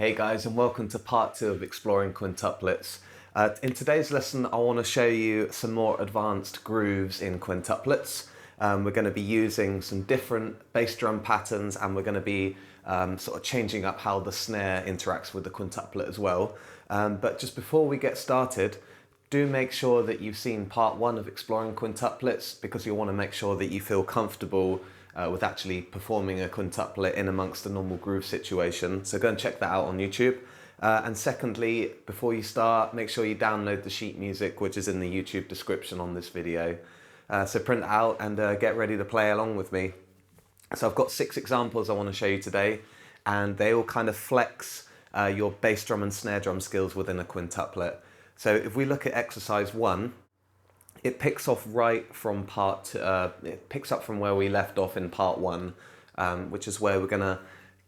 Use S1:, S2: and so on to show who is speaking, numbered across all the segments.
S1: Hey guys, and welcome to part 2 of exploring quintuplets. In today's lesson I want to show you some more advanced grooves in quintuplets. We're going to be using some different bass drum patterns, and we're going to be sort of changing up how the snare interacts with the quintuplet as well. But just before we get started, do make sure that you've seen part 1 of exploring quintuplets, because you'll want to make sure that you feel comfortable with actually performing a quintuplet in amongst a normal groove situation. So go and check that out on YouTube. And secondly, before you start, make sure you download the sheet music, which is in the YouTube description on this video. So print it out and get ready to play along with me. So I've got 6 examples I want to show you today, and they all kind of flex your bass drum and snare drum skills within a quintuplet. So if we look at exercise 1, it picks off right from it picks up from where we left off in part 1, which is where we're going to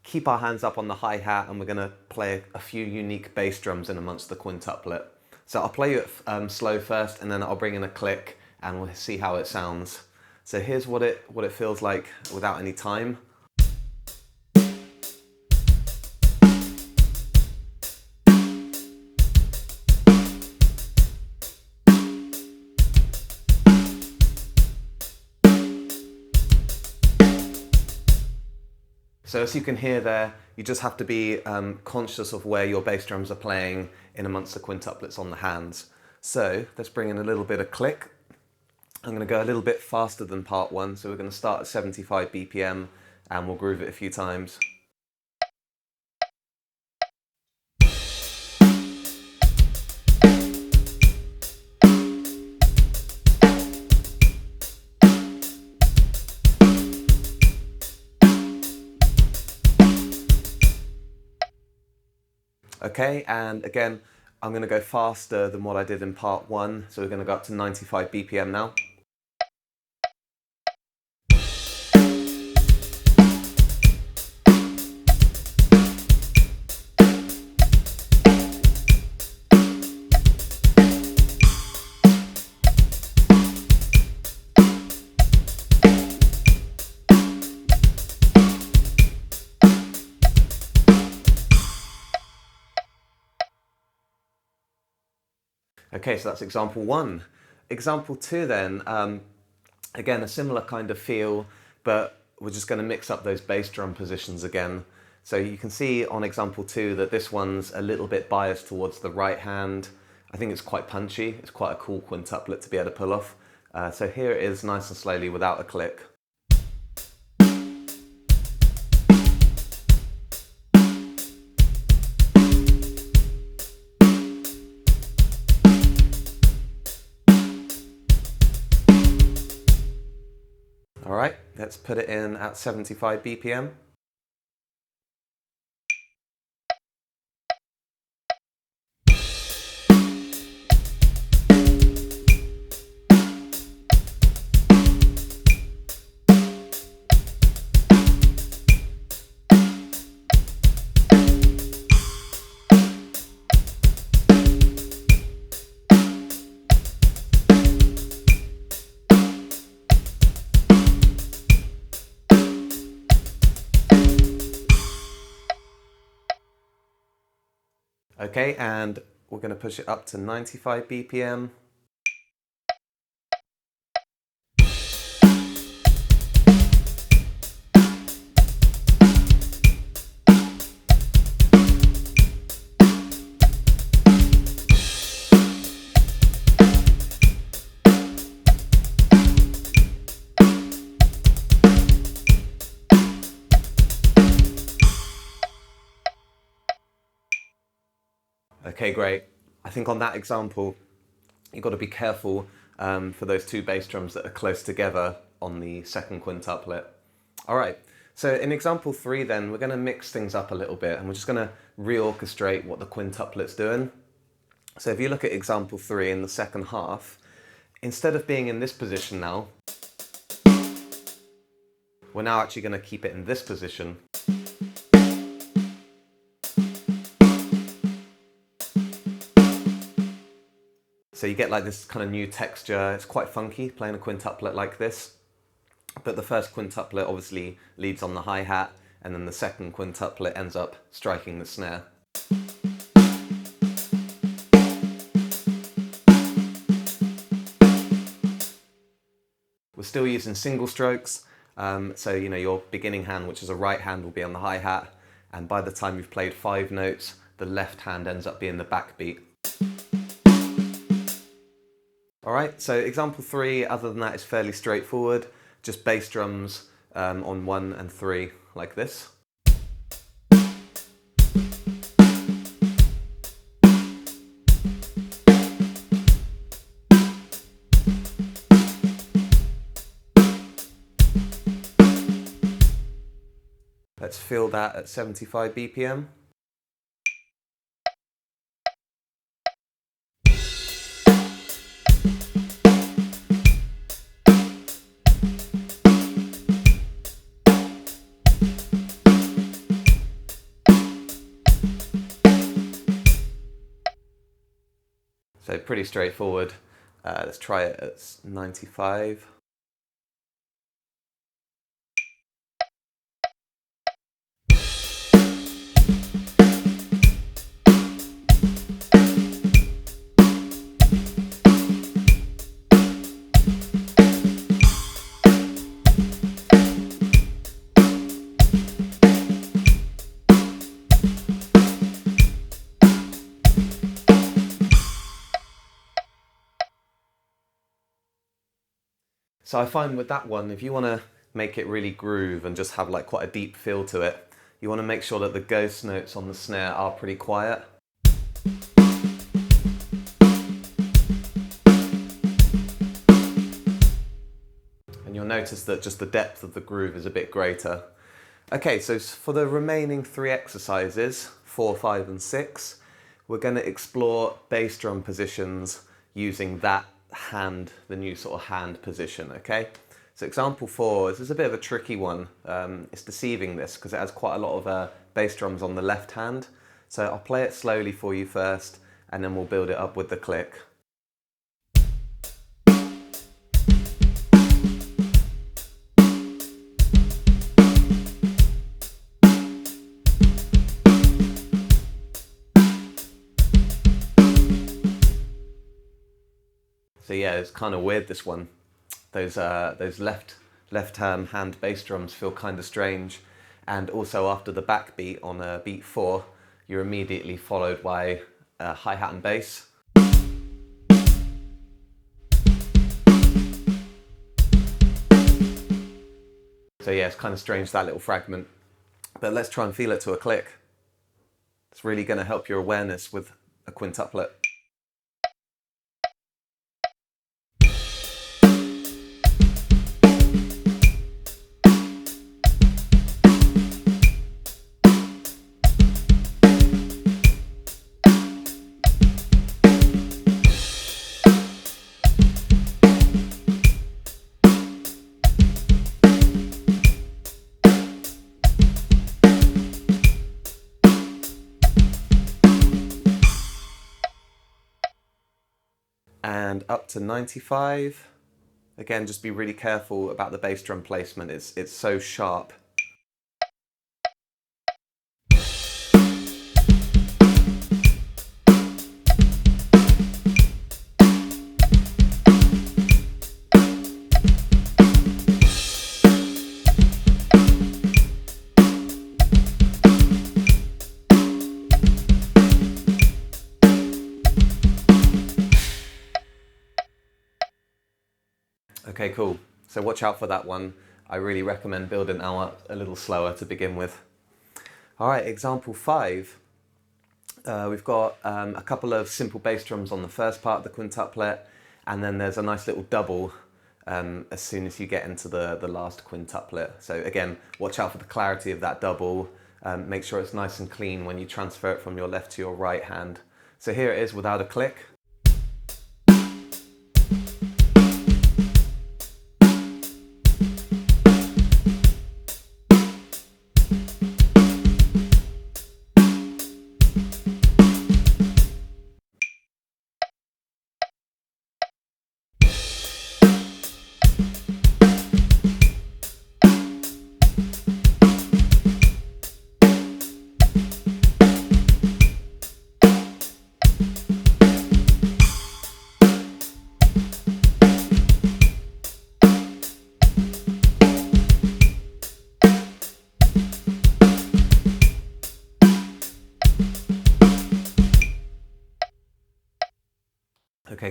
S1: keep our hands up on the hi-hat, and we're going to play a few unique bass drums in amongst the quintuplet. So I'll play it slow first, and then I'll bring in a click and we'll see how it sounds. So here's what it feels like without any time. So as you can hear there, you just have to be conscious of where your bass drums are playing in amongst the quintuplets on the hands. So let's bring in a little bit of click. I'm going to go a little bit faster than part 1, so we're going to start at 75 BPM and we'll groove it a few times. Okay, and again, I'm going to go faster than what I did in part 1, so we're going to go up to 95 BPM now. Okay, so that's example 1. Example 2 then, again, a similar kind of feel, but we're just going to mix up those bass drum positions again. So you can see on example 2 that this one's a little bit biased towards the right hand. I think it's quite punchy. It's quite a cool quintuplet to be able to pull off. So here it is, nice and slowly without a click. Alright, let's put it in at 75 BPM. Okay, and we're going to push it up to 95 BPM. Okay, great. I think on that example, you've got to be careful for those 2 bass drums that are close together on the second quintuplet. All right, so in example 3 then, we're going to mix things up a little bit, and we're just going to reorchestrate what the quintuplet's doing. So if you look at example 3 in the second half, instead of being in this position now, we're now actually going to keep it in this position. So you get like this kind of new texture. It's quite funky playing a quintuplet like this. But the first quintuplet obviously leads on the hi-hat, and then the second quintuplet ends up striking the snare. We're still using single strokes, so you know your beginning hand, which is a right hand, will be on the hi-hat, and by the time you've played 5 notes, the left hand ends up being the backbeat. Alright, so example 3, other than that, is fairly straightforward, just bass drums on 1 and 3 like this. Let's feel that at 75 BPM. So pretty straightforward. Let's try it at 95. So I find with that one, if you want to make it really groove and just have like quite a deep feel to it, you want to make sure that the ghost notes on the snare are pretty quiet. And you'll notice that just the depth of the groove is a bit greater. Okay, so for the remaining 3 exercises, 4, 5 and 6, we're going to explore bass drum positions using that hand, the new sort of hand position, okay? So example 4, this is a bit of a tricky one. It's deceiving this because it has quite a lot of bass drums on the left hand. So I'll play it slowly for you first and then we'll build it up with the click. So yeah, it's kind of weird, this one. Those left hand bass drums feel kind of strange, and also after the backbeat on beat 4, you're immediately followed by hi-hat and bass. So yeah, it's kind of strange, that little fragment. But let's try and feel it to a click. It's really going to help your awareness with a quintuplet. And up to 95. Again, just be really careful about the bass drum placement. It's so sharp. Okay, cool. So watch out for that one. I really recommend building that up a little slower to begin with. All right, example 5. We've got a couple of simple bass drums on the first part of the quintuplet, and then there's a nice little double as soon as you get into the last quintuplet. So again, watch out for the clarity of that double. Make sure it's nice and clean when you transfer it from your left to your right hand. So here it is without a click.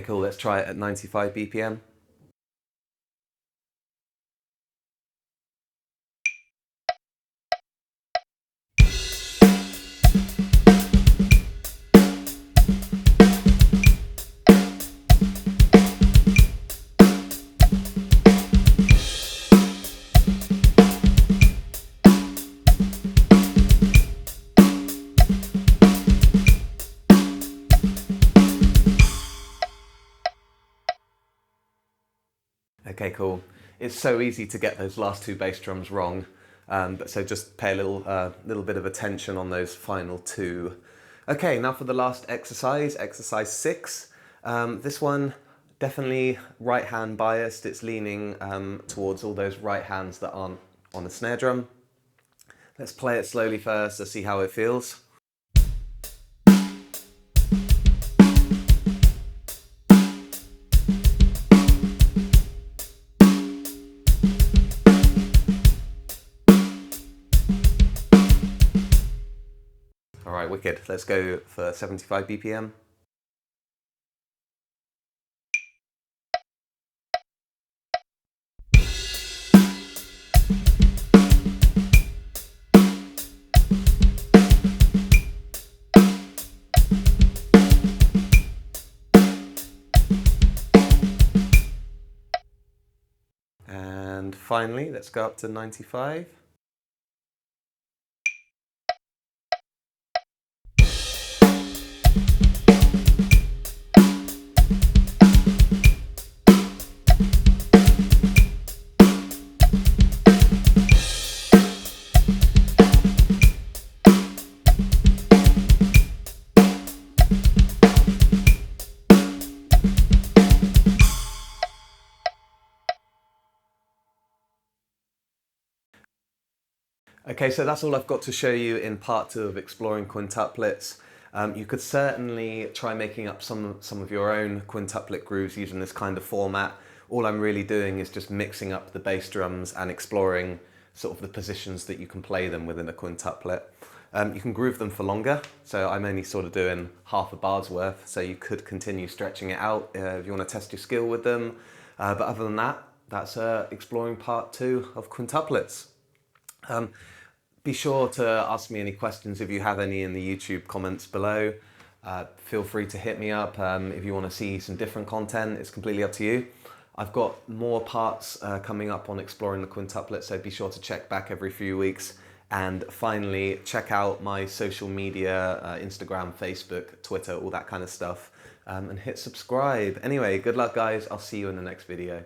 S1: cool, let's try it at 95 BPM. Okay, cool. It's so easy to get those last two bass drums wrong, but so just pay a little bit of attention on those final two. Okay, now for the last exercise, exercise 6. This one, definitely right hand biased. It's leaning towards all those right hands that aren't on the snare drum. Let's play it slowly first to see how it feels. All right, wicked. Let's go for 75 BPM. And finally, let's go up to 95. Okay, so that's all I've got to show you in part 2 of exploring quintuplets. You could certainly try making up some of your own quintuplet grooves using this kind of format. All I'm really doing is just mixing up the bass drums and exploring sort of the positions that you can play them within a quintuplet. You can groove them for longer, so I'm only sort of doing half a bar's worth, so you could continue stretching it out if you want to test your skill with them. But other than that, that's exploring part 2 of quintuplets. Be sure to ask me any questions if you have any in the YouTube comments below. Feel free to hit me up if you want to see some different content. It's completely up to you. I've got more parts coming up on exploring the quintuplet, so be sure to check back every few weeks. And finally, check out my social media, Instagram, Facebook, Twitter, all that kind of stuff, and hit subscribe. Anyway, good luck guys. I'll see you in the next video.